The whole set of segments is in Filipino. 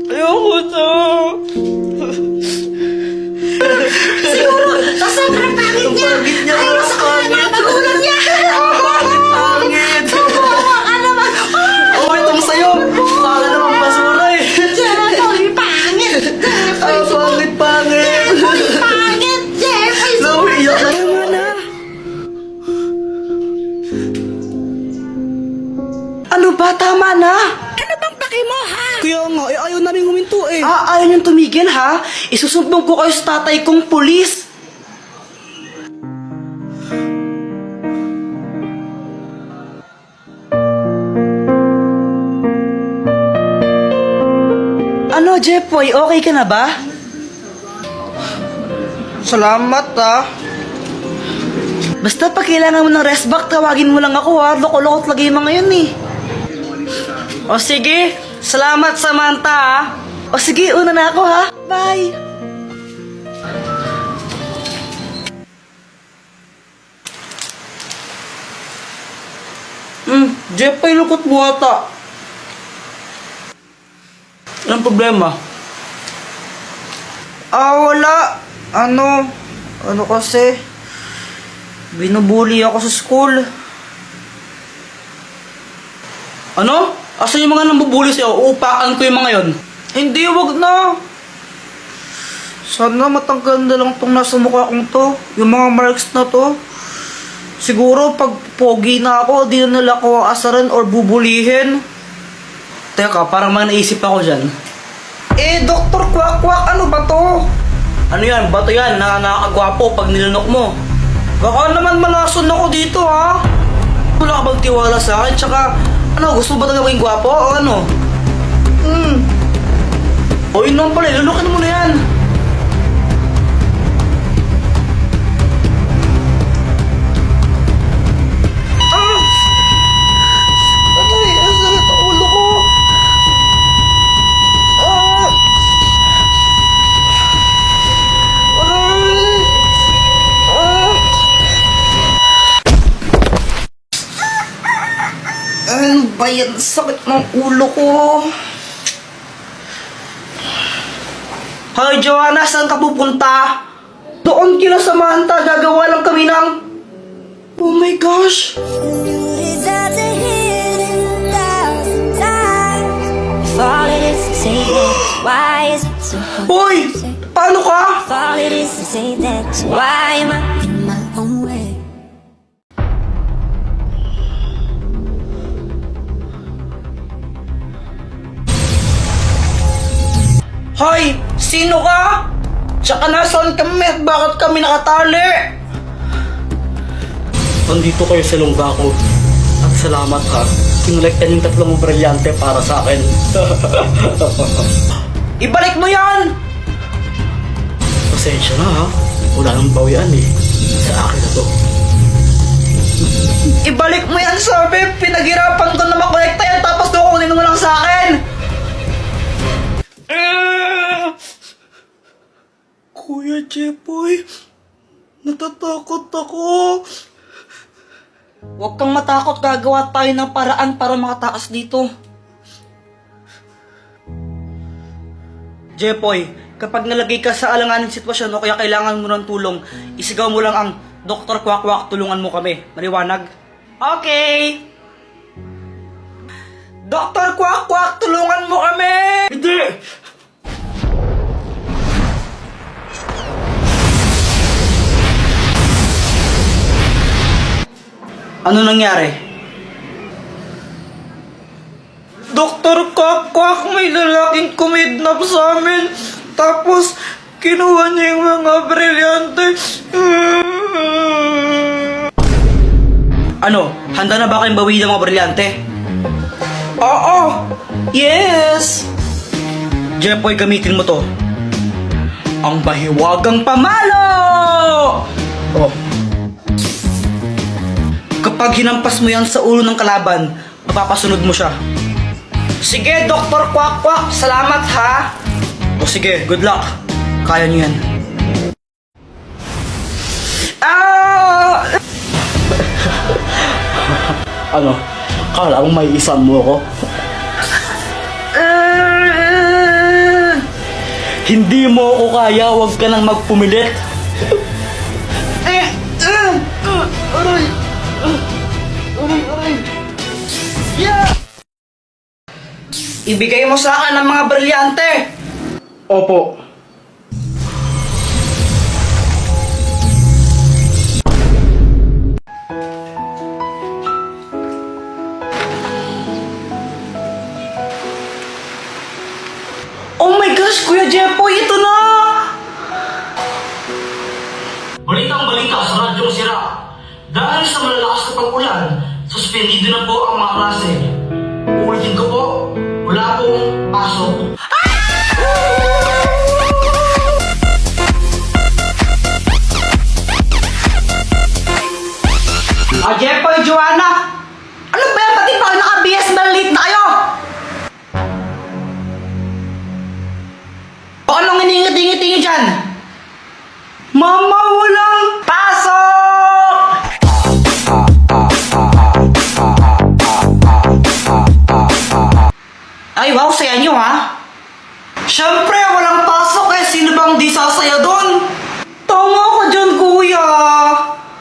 Ayoko to. Siguro, sa sobrang pangit niya. Ayaw sa kanya mga magulang niya. Pangit. Kawawa ka naman. Oh, itong sayo. Kala naman basura eh. Jeffoy, pangit. Jeffoy, Pangit. pangit. Jeffoy, Nauiyak na. Tama na. Ano ba? Tama na. ano bang paki mo, ha? Kaya nga, ayaw namin huminto eh. Ayaw niyong tumigil ha? Isusumbong ko kayo sa tatay kong pulis. Ano, Jeffoy? Okay ka na ba? Salamat Basta pag kailangan mo ng rest back, tawagin mo lang ako ha. Loko-lokot lagi yung mga yun eh. O sige, salamat Samantha ha. O sige, una na ako ha. Bye! Jeffoy, lukot mo ata. Anong problema? Wala. Ano kasi, binubuli ako sa school. Ano? Asan yung mga nambubuli sa'yo? Uupakan ko yung mga yon. Hindi, wag na. Sana matanggal na lang tong nasa mukha kong to. Yung mga marks na to. Siguro pag pogi na ako, di na nila ako asaran or bubulihin. Teka, parang may naisip ako dyan. Dr. Kwak-Kwak, ano ba to? Ano yan? Bato yan na nakakagwapo pag nilunok mo. Baka naman malason ako dito, ha? Wala ka bang tiwala sa akin? Tsaka, ano, gusto mo ba talaga maging gwapo o ano? O yun naman pala, lunukin mo na yan. Aray, ang sakit ang ulo ko. Aray. Ano ba yan? Sakit ng ulo ko. Hoy, Joanna, saan ka pupunta? Doon kila Samantha, gagawa lang kami ng... Oh my gosh! Why is it so hard Hoy! to say? Paano ka? All it is to say that. Why am I in my own way? Hoy! Sino ka? Tsaka nasaan kami at bakit kami nakatali? Nandito kayo sa lungga ko. At salamat ha. Kinolektan yung tatlong brilyante para sa akin. Ibalik mo yan! Pasensya na ha. Wala nang bawian eh. Sa akin na to. Ibalik mo yan, sabi! Pinaghirapan ko na makolekta yan tapos kukunin mo lang sa akin! Kuya Jeffoy, natatakot ako. Huwag kang matakot, gagawa tayo ng paraan para makatakas dito. Jeffoy, kapag nalagay ka sa alanganing sitwasyon o kaya kailangan mo ng tulong, isigaw mo lang ang Dr. Kwak-Kwak, tulungan mo kami. Maliwanag? Okay! Dr. Kwak-Kwak, tulungan mo kami! Hindi! Ano nangyari? Dr. Kwak-Kwak, may lalaking kumidnap sa amin. Tapos, kinuha niya yung mga brilyante. Ano? Handa na ba kayong bawiin ng mga brilyante? Oo! Yes! Jeffoy, gamitin mo to. Ang bahiwagang pamalo! Oh. Kapag hinampas mo yan sa ulo ng kalaban, mapapasunod mo siya. Sige, Dr. Kwak-Kwak, salamat ha! O sige, good luck. Kaya niyo yan. Ano? Kala mo may isan mo ako? Hindi mo ako kaya, huwag ka nang magpumilit. Aray! Aray! Yeah! Ibigay mo sa akin ang mga brilyante. Opo. Oh my gosh, Kuya Jepoy, ito na! Balitang-balita sa radyong sira. Dahil sa malalakas na pag-ulan, suspendido na po ang mga klase. Uulitin ko po, wala pong pasok. Jepoy, Joanna! Ano ba yan? Pati pa naka-BS malit na kayo! O anong iningi-tingi-tingi dyan? Mama, walang pasok! Ay, wow, saya nyo ha? Siyempre, walang pasok eh. Sino bang di sasaya doon? Tama ka dyan, kuya.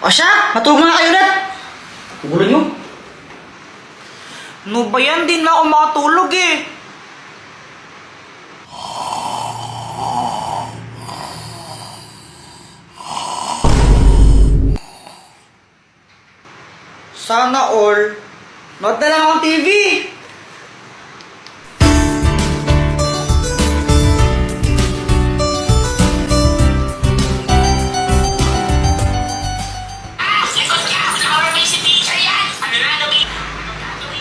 O siya, matulog na kayo ulit. Tugulan nyo. No ba yan? Di na ako makatulog eh. Sana all. Nood na lang ang TV.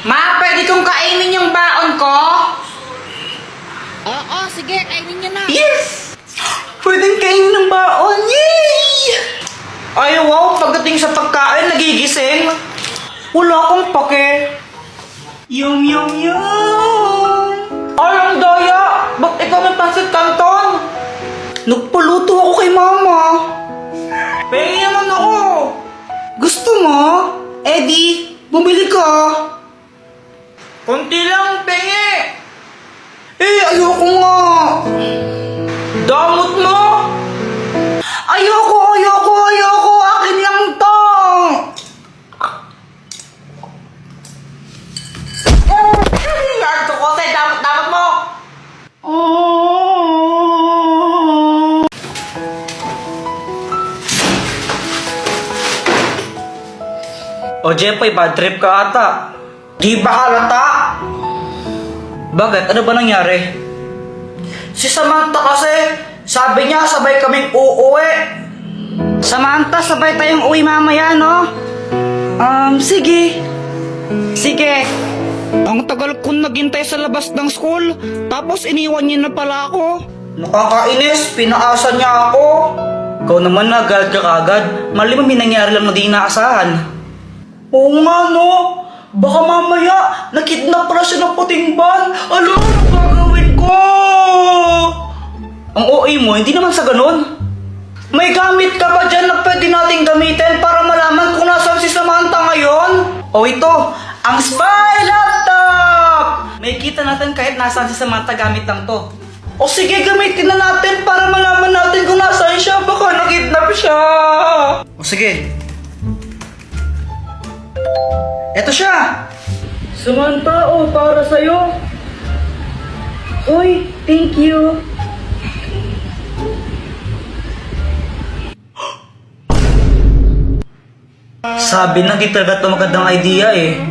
Ma, pwede kong kainin yung baon ko? Oo, sige, kainin niyo na. Yes! Pwedeng kainin ng baon. Yay! Ay, wow, pagdating sa pagkain, nagigising. Wala akong pake. Yum, yum, yum. Ay, ang daya. Ba't ikaw may pansit canton? Nagpaluto ako kay mama. Pengi naman ako. Gusto mo? Eddie, bumili ka. Kunti lang, pengi. Eh, ayoko nga. Damot mo. Ayoko. Akin lang to. Yarto ko, say, damot mo. O Jepoy, bad trip ka ata. Di ba halata? Bakit? Ano ba nangyari? Si Samantha kasi, sabi niya sabay kaming uuwi. Samantha, sabay tayong uwi mamaya, no? Sige. Sige. Ang tagal kong naghintay sa labas ng school, tapos iniwan niya na pala ako. Nakakainis, pinaasa niya ako. Ikaw naman nagalit ka kagad. Mali mo may nangyari lang na di inaasahan. Oo nga, no? Baka mamaya, nakidnap pala siya ng puting ban. Ano gagawin ko? Ang OA mo, hindi naman sa ganun. May gamit ka ba dyan na pwede nating gamitin para malaman kung nasaan si Samantha ngayon? O ito, ang spy laptop! May kita natin kahit nasaan si Samantha gamit lang to. O sige, gamitin na natin para malaman natin kung nasaan siya. Baka nakidnap siya. O sige. Eto siya! Samantha, para sa'yo. Uy, thank you. Sabi na kita talaga ito magandang idea eh.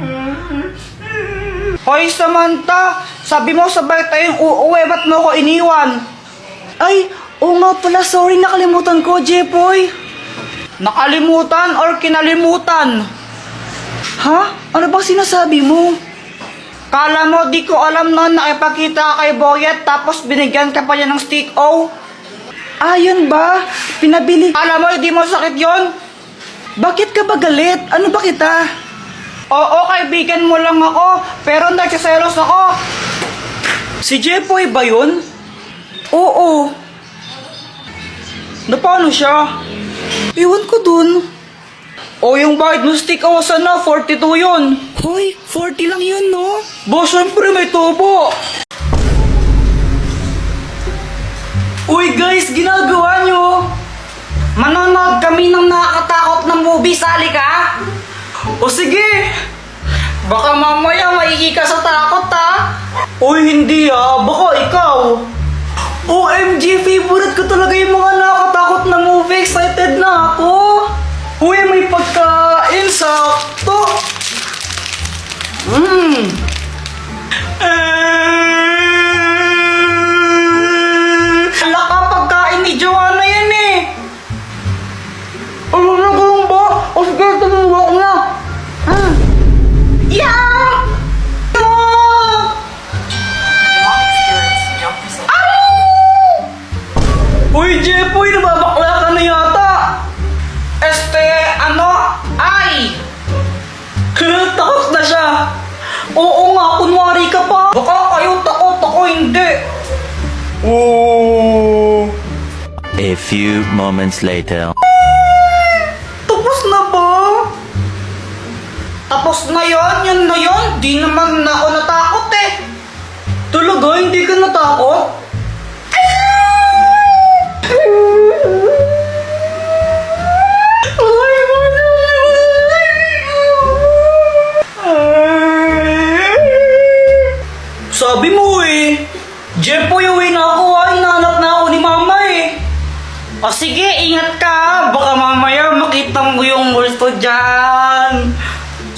Hoy Samantha, sabi mo sabay tayong uuwi, ba't mo ko iniwan? Ay, oo nga pala, sorry, nakalimutan ko, Jepoy. Nakalimutan or kinalimutan? Ha? Ano bang sinasabi mo? Kala mo di ko alam noon na ipakita ka kay Boyet tapos binigyan ka pa niya ng stick O? Ah, yun ba? Pinabili. Kala mo hindi mo sakit yon? Bakit ka ba galit? Ano ba kita? Oo, kaibigan mo lang ako, pero nagsiselos ako. Si Jepoy ba yun? Oo. Na paano siya? Iwan ko dun. O yung bayad mo stick O sana, 42 yun. Hoy, 40 lang yun, no? Bo, syempre may tubo. guys ginagawa nyo? Manonood kami ng nakakatakot na movie, sali ka? O sige, baka mamaya maigi ka sa takot ha? Uy, hindi baka ikaw. OMG, favorite ko talaga yung mga nakakatakot na movie. Excited na ako. Uy, may pagkain, sakto. Hala ka, pagkain ni Joanna yan eh. Ano na ganun ba? O sige, tumuwa ko na. Yeah! Uy, Jepoy, nababakla ka na yata. Ay! Takot na siya. Oo nga, kunwari ka pa. Baka kayo takot, ako hindi. Oh. A few moments later. Tapos na ba? Tapos na yun? Yun na yun? Di naman ako natakot eh. Talaga? Hindi ka natakot? Sabi mo eh. Jepoy, uwi na ako Hinahanap na ako ni mama eh. O sige, ingat ka. Baka mamaya makita mo yung multo dyan.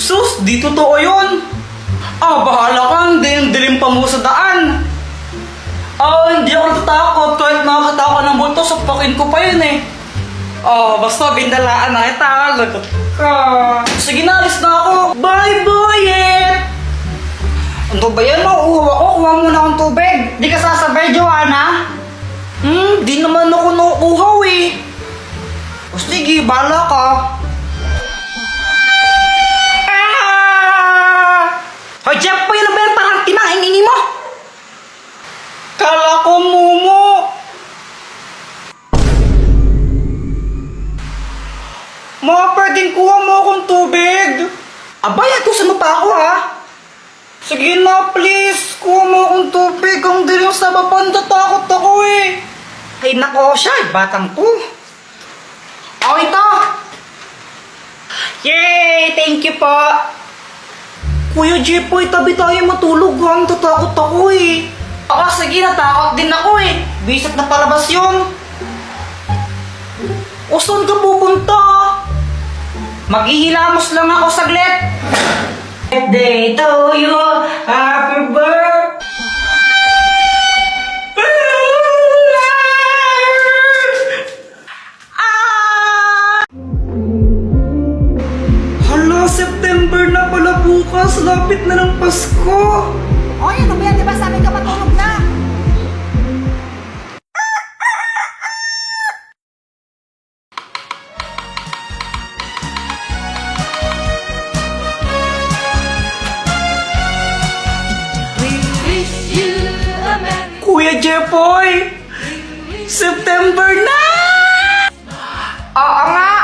Sus, di totoo yun. Bahala ka. Dilim pa mo sa daan. Hindi ako natatakot. Kahit nakakita ako ng multo, sapakin ko pa yun eh. Basta bindalaan na kita. Lagot ka. Sige na, alis na ako. Bye, boyet! Ano ba yan? Mauuhaw ako. Kuha muna akong tubig. Di ka sasabay, Joanna? Di naman ako nauuhaw eh. O sige, bala ka. Hoy, Jeff, po yun na ba yan? Parang timang ini mo. Kala ko mumo. Mga pwedeng kuha mo akong tubig. Abay, atusan mo pa ako ha. Sige na, please. Kuha mo akong tubig. Ang dilim sa baba. Natatakot ako eh. Ay, nako siya. Batang to. Ito. Yay! Thank you po. Kuya Jepoy, tabi tayo matulog ha. Natatakot ako eh. Sige. Natakot din ako eh. Bisat na palabas yun. O, saan ka pupunta? Maghihilamos lang ako saglit. Birthday to you, happy birthday. Hala, September na pala bukas. Lapit na ng Pasko. Oy, ano ba yan? Diba sabi ka matulog na? Kuya Jepoy, September na! Oo nga!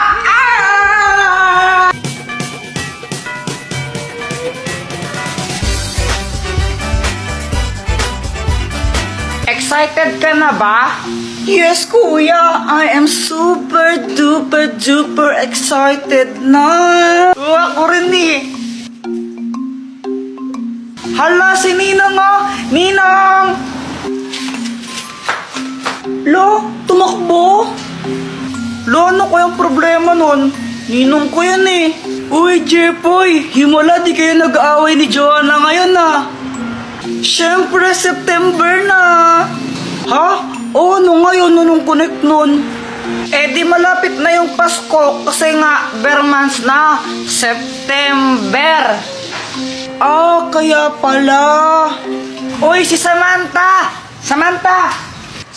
Excited ka na ba? Yes, kuya. I am super duper duper excited na. Ako rin eh. Hala, si Ninang Ninang! Lo, tumakbo? Lo, ano kayang problema nun? Ninong ko yan eh. Uy, Jepoy, himala di kayo nag-aaway ni Joanna ngayon Siyempre, September na. Ha? Ano ngayon? Anong connect nun? Di malapit na yung Pasko kasi nga, bare months na. September. Kaya pala. Uy, si Samantha!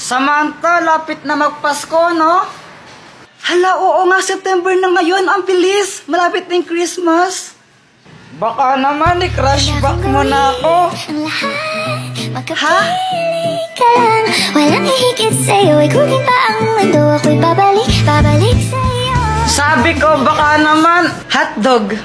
Samantha, lapit na magpasko, no? Hala, oo nga, September na ngayon. Ang bilis. Malapit na yung Christmas. Baka naman, i-crush back mo na ako. Ha? Walang hihigit sa'yo, ikutin pa ang mundo, ako'y babalik sa'yo. Sabi ko, baka naman, hotdog.